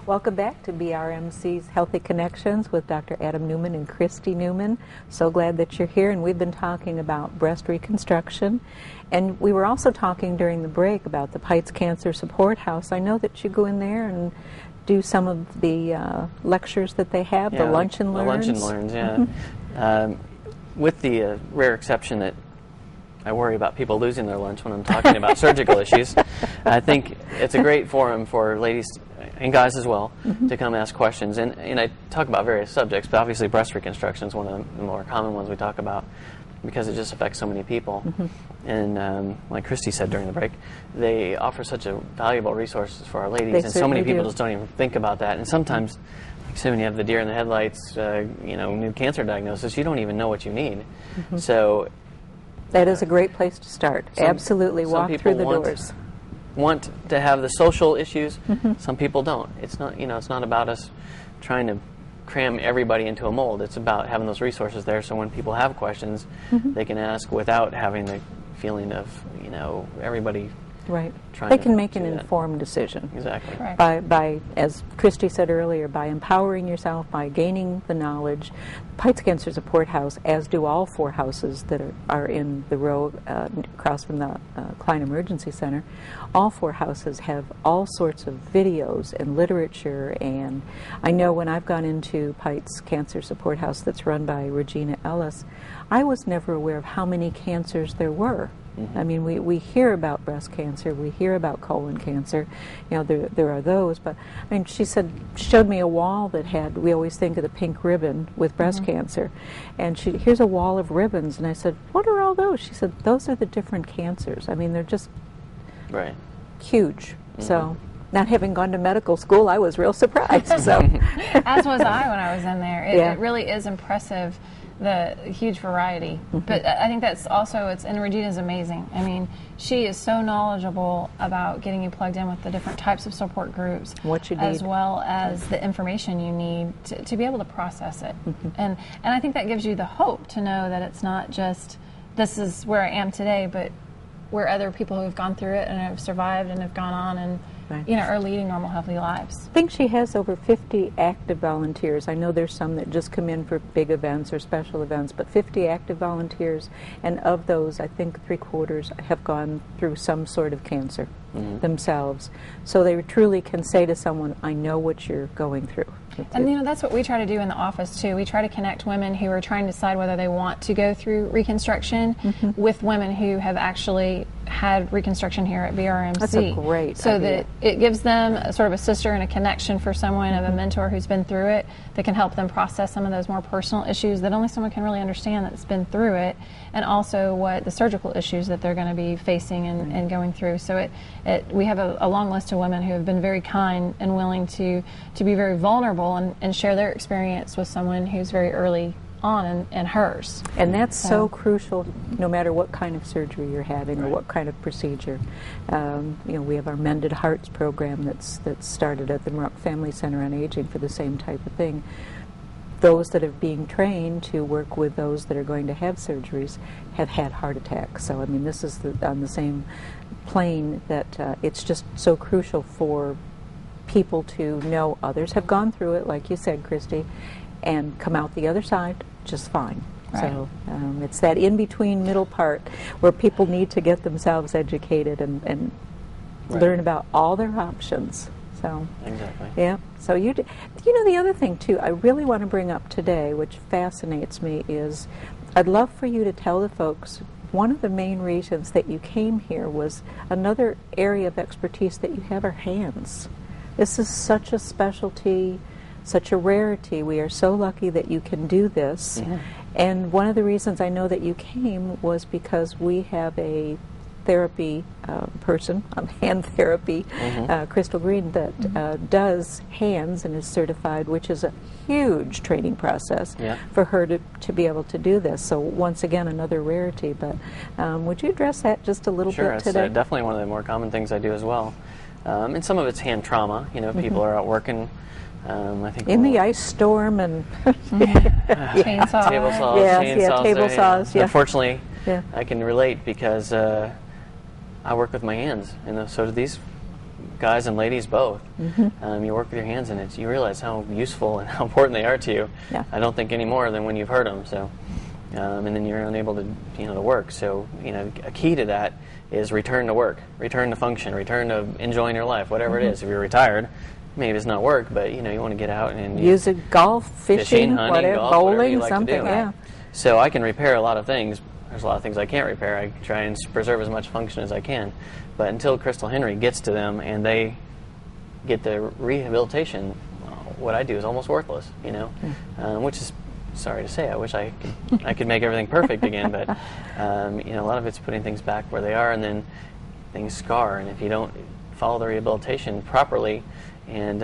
Welcome back to BRMC's Healthy Connections with Dr. Adam Newman and Christy Newman. So glad that you're here, and we've been talking about breast reconstruction. And we were also talking during the break about the Pites Cancer Support House. I know that you go in there and do some of the lectures that they have, the lunch and learns. The lunch and learns, yeah. With the rare exception that I worry about people losing their lunch when I'm talking about surgical issues, I think it's a great forum for ladies and guys as well to come ask questions. And I talk about various subjects, but obviously breast reconstruction is one of the more common ones we talk about because it just affects so many people. And like Christy said during the break, they offer such a valuable resources for our ladies, and so many people just don't even think about that. And sometimes, like so when you have the deer in the headlights, new cancer diagnosis, you don't even know what you need. So that is a great place to start. Absolutely, walk through the doors. Want to have the social issues. Some people don't. It's not, it's not about us trying to cram everybody into a mold. It's about having those resources there, so when people have questions, they can ask without having the feeling of everybody. Right. They can make an informed decision. Exactly. Right. By, as Christy said earlier, by empowering yourself, by gaining the knowledge. Pites Cancer Support House, as do all 4 houses that are in the row across from the Klein Emergency Center, all 4 houses have all sorts of videos and literature. And I know when I've gone into Pites Cancer Support House that's run by Regina Ellis, I was never aware of how many cancers there were. I mean, we hear about breast cancer, we hear about colon cancer, there are those, but I mean, she showed me a wall that had, we always think of the pink ribbon with breast cancer, and here's a wall of ribbons, and I said, what are all those? She said, those are the different cancers. I mean, they're just huge. So, not having gone to medical school, I was real surprised. So, as was I when I was in there. It really is impressive, the huge variety. But I think that's also, and Regina's amazing. I mean, she is so knowledgeable about getting you plugged in with the different types of support groups, what you need, as well as the information you need to be able to process it. And I think that gives you the hope to know that it's not just, this is where I am today, but where other people who have gone through it and have survived and have gone on and are leading normal, healthy lives. I think she has over 50 active volunteers. I know there's some that just come in for big events or special events, but 50 active volunteers, and of those, I think 3/4 have gone through some sort of cancer themselves. So they truly can say to someone, I know what you're going through. And that's what we try to do in the office too. We try to connect women who are trying to decide whether they want to go through reconstruction with women who have actually had reconstruction here at BRMC. That's a great So idea. that it gives them a sort of a sister and a connection for someone, of a mentor who's been through it, that can help them process some of those more personal issues that only someone can really understand that's been through it, and also what the surgical issues that they're going to be facing and going through. So we have a long list of women who have been very kind and willing to be very vulnerable and share their experience with someone who's very early on in hers. And that's so crucial, no matter what kind of surgery you're having or what kind of procedure. We have our Mended Hearts program that's started at the Maroc Family Center on Aging for the same type of thing. Those that are being trained to work with those that are going to have surgeries have had heart attacks. So, I mean, this is on the same plane that it's just so crucial for people to know others have gone through it, like you said, Christy, and come out the other side just fine. So it's that in-between middle part where people need to get themselves educated and learn about all their options. So yeah. So the other thing too I really want to bring up today, which fascinates me, is I'd love for you to tell the folks one of the main reasons that you came here was another area of expertise that you have are hands. This is such a specialty, such a rarity. We are so lucky that you can do this. And one of the reasons I know that you came was because we have a therapy person, hand therapy, Crystal Green, that does hands and is certified, which is a huge training process for her to be able to do this. So once again, another rarity. But would you address that just a little bit today? Sure, it's definitely one of the more common things I do as well. And some of it's hand trauma. People are out working. I think in the ice storm and chainsaws. Table saws, table saws. Unfortunately, I can relate because I work with my hands, and so do these guys and ladies both. You work with your hands, and you realize how useful and how important they are to you. Yeah. I don't think any more than when you've heard them. So, and then you're unable to, to work. So, a key to that is return to work, return to function, return to enjoying your life, whatever it is. If you're retired, maybe it's not work, but you want to get out and use it, golf, fishing, hunting, whatever, golf, bowling, whatever you like something. to do. Yeah. So I can repair a lot of things. There's a lot of things I can't repair. I try and preserve as much function as I can. But until Crystal Henry gets to them and they get the rehabilitation, what I do is almost worthless, which is, sorry to say, I wish I could make everything perfect again, but a lot of it's putting things back where they are, and then things scar, and if you don't follow the rehabilitation properly and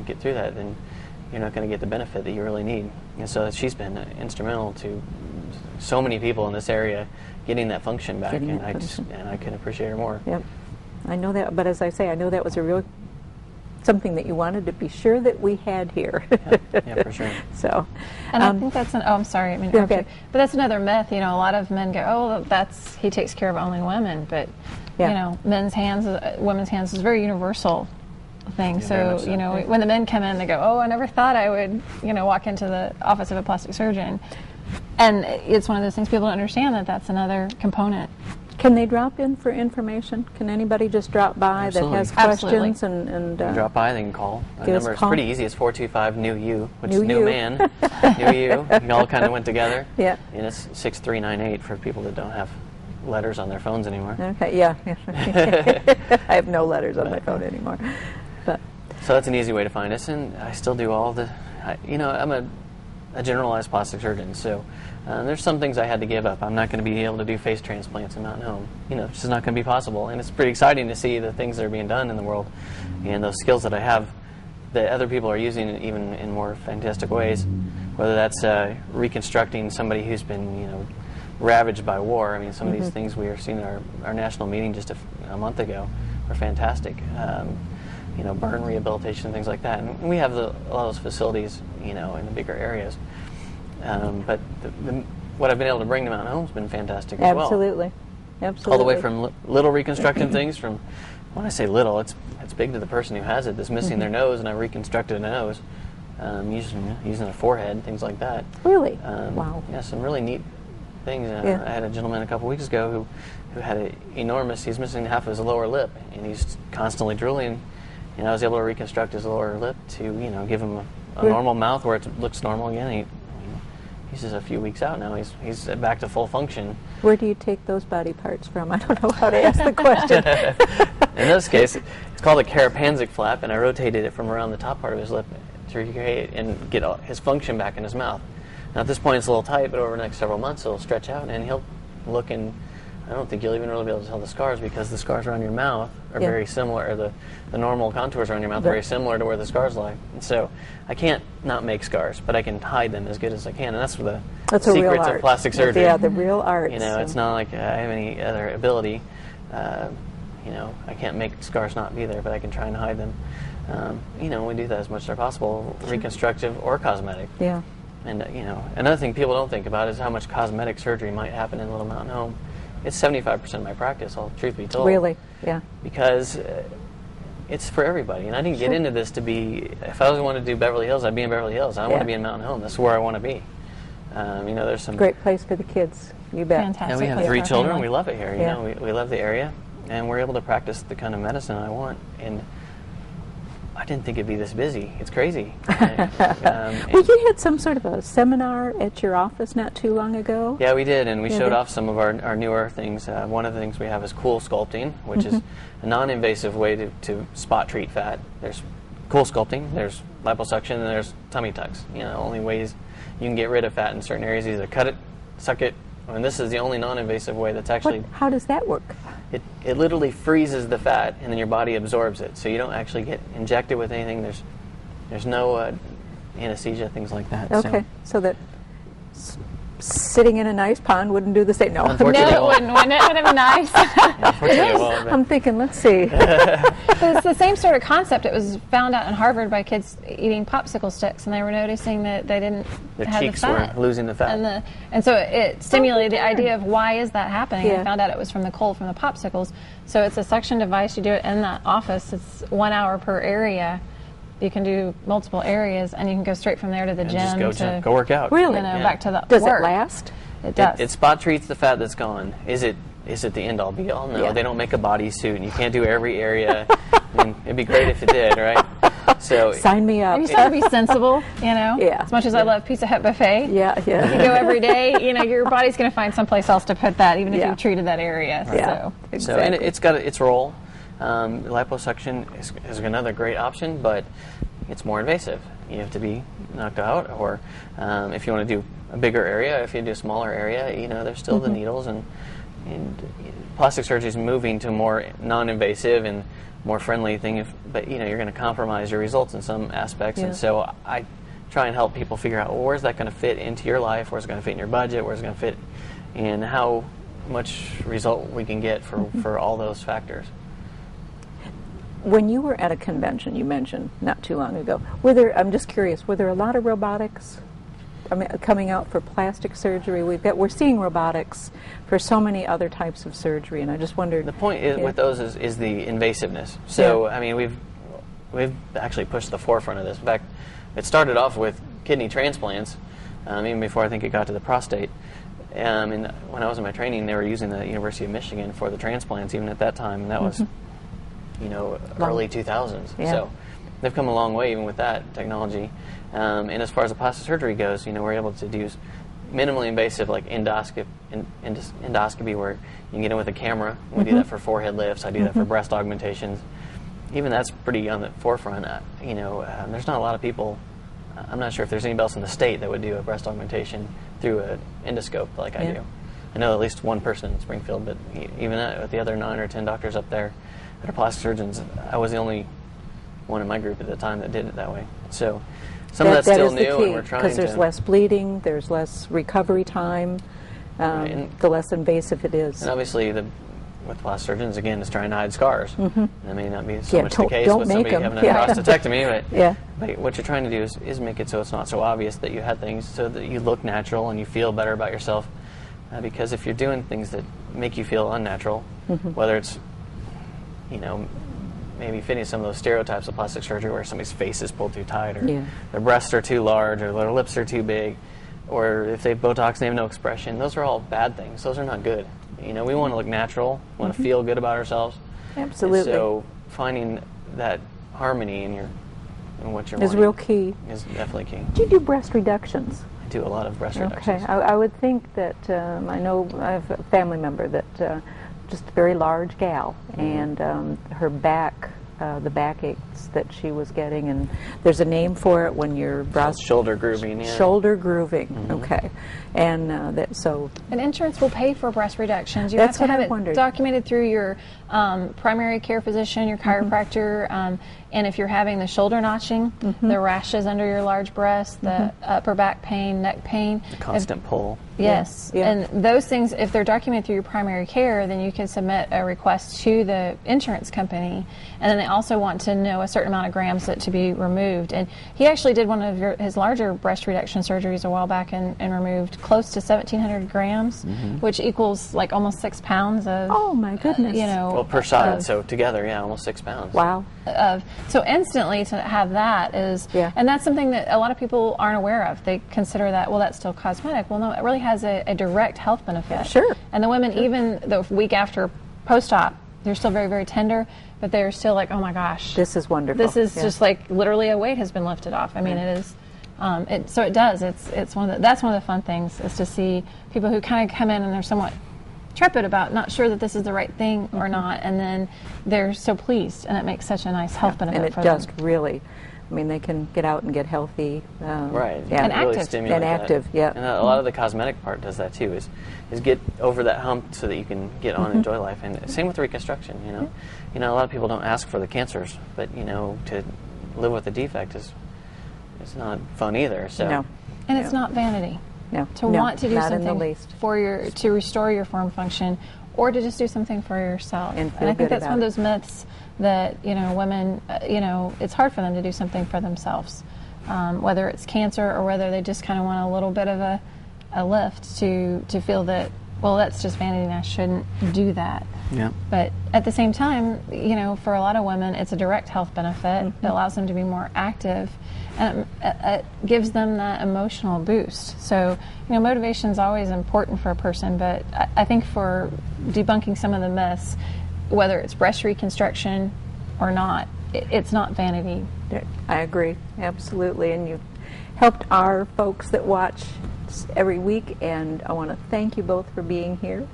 get through that, then you're not going to get the benefit that you really need. And so she's been instrumental to so many people in this area getting that function back, and I couldn't appreciate her more. Yep, I know that, but as I say, I know that was a real something that you wanted to be sure that we had here. Yeah, for sure. So, and I think that's I'm sorry, I mean, okay. But that's another myth. A lot of men go, "Oh, he takes care of only women," but women's hands is a very universal thing. Yeah, so when the men come in, they go, "Oh, I never thought I would walk into the office of a plastic surgeon," and it's one of those things people don't understand, that's another component. Can they drop in for information? Can anybody just drop by Absolutely. that has Absolutely. questions and drop by? They can call. The number is pretty easy. It's 425-NEW-YOU, which is new man, new you. We all kind of went together. Yeah. And it's 6398 for people that don't have letters on their phones anymore. Okay. Yeah. I have no letters on my phone anymore. But so that's an easy way to find us, and I still do all the. I'm a generalized plastic surgeon, so. There's some things I had to give up. I'm not going to be able to do face transplants in Mountain Home. It's just not going to be possible. And it's pretty exciting to see the things that are being done in the world and those skills that I have that other people are using even in more fantastic ways. Whether that's reconstructing somebody who's been, ravaged by war. I mean, some of these things we are seeing at our national meeting just a month ago were fantastic. Burn rehabilitation, things like that. And we have a lot of those facilities, in the bigger areas. But what I've been able to bring to Mountain Home has been fantastic as well. Absolutely. All the way from little reconstructing things from, when I say little, it's big to the person who has it that's missing their nose, and I reconstructed a nose using a forehead, things like that. Really? Wow. Yeah, some really neat things. I had a gentleman a couple weeks ago who had he's missing half of his lower lip, and he's constantly drooling. And I was able to reconstruct his lower lip to, give him a normal mouth where it looks normal again. He's just a few weeks out now. He's back to full function. Where do you take those body parts from? I don't know how to ask the question. In this case, it's called a carapansic flap, and I rotated it from around the top part of his lip to recreate and get his function back in his mouth. Now, at this point, it's a little tight, but over the next several months, it'll stretch out, and he'll look and I don't think you'll even really be able to tell the scars because the scars around your mouth are very similar, or the normal contours around your mouth are very similar to where the scars lie. And so I can't not make scars, but I can hide them as good as I can, and that's the secrets of plastic surgery. Yeah, the real art. It's not like I have any other ability. I can't make scars not be there, but I can try and hide them. We do that as much as possible, reconstructive or cosmetic. Yeah. And another thing people don't think about is how much cosmetic surgery might happen in Little Mountain Home. It's 75% of my practice, truth be told. Really? Yeah. Because it's for everybody. And I didn't get into this to be, if I wanted to do Beverly Hills, I'd be in Beverly Hills. I want to be in Mountain Home. That's where I want to be. There's some... Great place for the kids. You bet. Fantastic. And we have 3 children. We love it here. We love the area. And we're able to practice the kind of medicine I want. And I didn't think it'd be this busy. It's crazy. Well, you had some sort of a seminar at your office not too long ago. Yeah, we did, and we showed off some of our newer things. One of the things we have is cool sculpting, which is a non-invasive way to spot treat fat. There's cool sculpting, there's liposuction, and there's tummy tucks. Only ways you can get rid of fat in certain areas, either cut it, suck it, and this is the only non-invasive way that's actually... How does that work? It literally freezes the fat, and then your body absorbs it. So you don't actually get injected with anything. There's no anesthesia, things like that. Okay, so that sitting in a nice pond wouldn't do the same. No, Unfortunately, No, it wouldn't it? Would have been nice. Unfortunately, it won't, but- I'm thinking, let's see. But it's the same sort of concept. It was found out in Harvard by kids eating popsicle sticks, and they were noticing that they didn't Their have cheeks the fat. were losing the fat. And so it stimulated the idea of why is that happening. Yeah. They found out it was from the cold from the popsicles. So it's a suction device. You do it in that office. It's 1 hour per area. You can do multiple areas, and you can go straight from there to the And gym. just to, go work out. Really? You know, Yeah. back to the Does work. it last? It does. It spot treats the fat that's gone. Is it the end all be all? No, Yeah. they don't make a bodysuit, and you can't do every area. I mean, it'd be great if it did, right? So Sign me up. And you still have to be sensible, you know? Yeah. As much as I love Pizza Hut buffet. Yeah, If you yeah. go every day, you know, your body's going to find someplace else to put that, even if Yeah. you've treated that area. Yeah, So. exactly. and it's got its role. Liposuction is another great option, but it's more invasive. You have to be knocked out, or if you want to do a bigger area, if you do a smaller area, you know, there's still the needles, and plastic surgery is moving to more non-invasive and more friendly thing. But you know, you're going to compromise your results in some aspects, Yeah. and so I try and help people figure out, well, where's that going to fit into your life, where's it going to fit in your budget, where's it going to fit, and how much result we can get for all those factors. When you were at a convention, you mentioned not too long ago, I'm just curious, were there a lot of robotics coming out for plastic surgery? We're seeing robotics for so many other types of surgery, and I just wondered. The point is, with those is the invasiveness. So I mean, we've actually pushed the forefront of this. In fact, it started off with kidney transplants, even before I think it got to the prostate. And when I was in my training, they were using the University of Michigan for the transplants, even at that time, and that was, you know, early 2000s. Yeah. So they've come a long way even with that technology. And as far as the plastic surgery goes, you know, we're able to do minimally invasive, like endoscopy, where you can get in with a camera. We do that for forehead lifts. I do that for breast augmentations. Even that's pretty on the forefront. You know, there's not a lot of people. I'm not sure if there's anybody else in the state that would do a breast augmentation through an endoscope like I do. I know at least one person in Springfield, but even with the other 9 or 10 doctors up there that are plastic surgeons, I was the only one in my group at the time that did it that way. So some of that's still new, and we're trying to. Because there's less bleeding, there's less recovery time, and the less invasive it is. And obviously, with plastic surgeons, again, is trying to hide scars. That may not be so much the case don't with make somebody them. having a prostatectomy, but what you're trying to do is make it so it's not so obvious that you had things, so that you look natural and you feel better about yourself. Because if you're doing things that make you feel unnatural, whether it's, you know, maybe fitting some of those stereotypes of plastic surgery where somebody's face is pulled too tight, or their breasts are too large, or their lips are too big, or if they have Botox and they have no expression, those are all bad things. Those are not good. You know, we want to look natural, we want to feel good about ourselves. Absolutely. And so finding that harmony in what you're is wanting real key. is definitely key. Do you do breast reductions? I do a lot of breast reductions. Okay, I would think that I know I have a family member that just a very large gal, and her back, the backaches that she was getting, and there's a name for it when your breast Shoulder grooving, yeah. shoulder grooving. Okay, and And insurance will pay for breast reductions. You That's have to what have I it wondered. documented through your primary care physician, your chiropractor, and if you're having the shoulder notching, the rashes under your large breast, the upper back pain, neck pain. The constant pull. Yes, Yeah. and those things, if they're documented through your primary care, then you can submit a request to the insurance company, and then they also want to know a certain amount of grams that to be removed. And he actually did one of his larger breast reduction surgeries a while back and removed close to 1,700 grams, which equals like almost 6 pounds of. oh my goodness, You know, Well, per side, so together, yeah, almost 6 pounds. wow, so instantly to have that is, and that's something that a lot of people aren't aware of. They consider that, well, that's still cosmetic. Well, no, it really has a direct health benefit. Sure. And the women, even the week after post-op, they're still very, very tender, but they're still like, oh my gosh, this is wonderful. this is just like literally a weight has been lifted off. I mean, it is. So it does. It's that's one of the fun things is to see people who kind of come in and they're somewhat trepid about not sure that this is the right thing or not, and then they're so pleased, and it makes such a nice health benefit and it for just them. really, I mean, they can get out and get healthy. Right. Yeah. And really active. stimulate And that. active, yeah. And a lot of the cosmetic part does that too, is get over that hump so that you can get on and enjoy life. And same with reconstruction, you know. You know, a lot of people don't ask for the cancers, but you know, to live with a defect is not fun either. So No. And it's not vanity. No, to no, want to do not in the something least. to restore your form function, or to just do something for yourself. And feel I think good that's one about of those myths that women, it's hard for them to do something for themselves, whether it's cancer or whether they just kind of want a little bit of a lift to feel that, well, that's just vanity and I shouldn't do that. Yeah. But at the same time, for a lot of women, it's a direct health benefit. It allows them to be more active, and it gives them that emotional boost. So, motivation is always important for a person, but I think for debunking some of the myths, whether it's breast reconstruction or not, it's not vanity. I agree, absolutely. And you helped our folks that watch every week, and I want to thank you both for being here.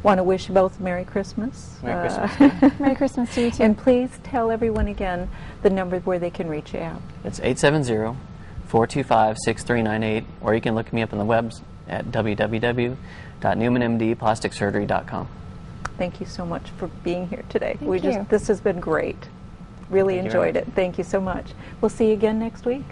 Want to wish you both Merry Christmas. Merry Christmas. Merry Christmas to you too. And please tell everyone again the number where they can reach you out. It's 870-425-6398, or you can look me up on the webs at www.newmanmdplasticsurgery.com. Thank you so much for being here today. Thank you. This has been great. Really Thank you enjoyed very it. Thank you so much. We'll see you again next week.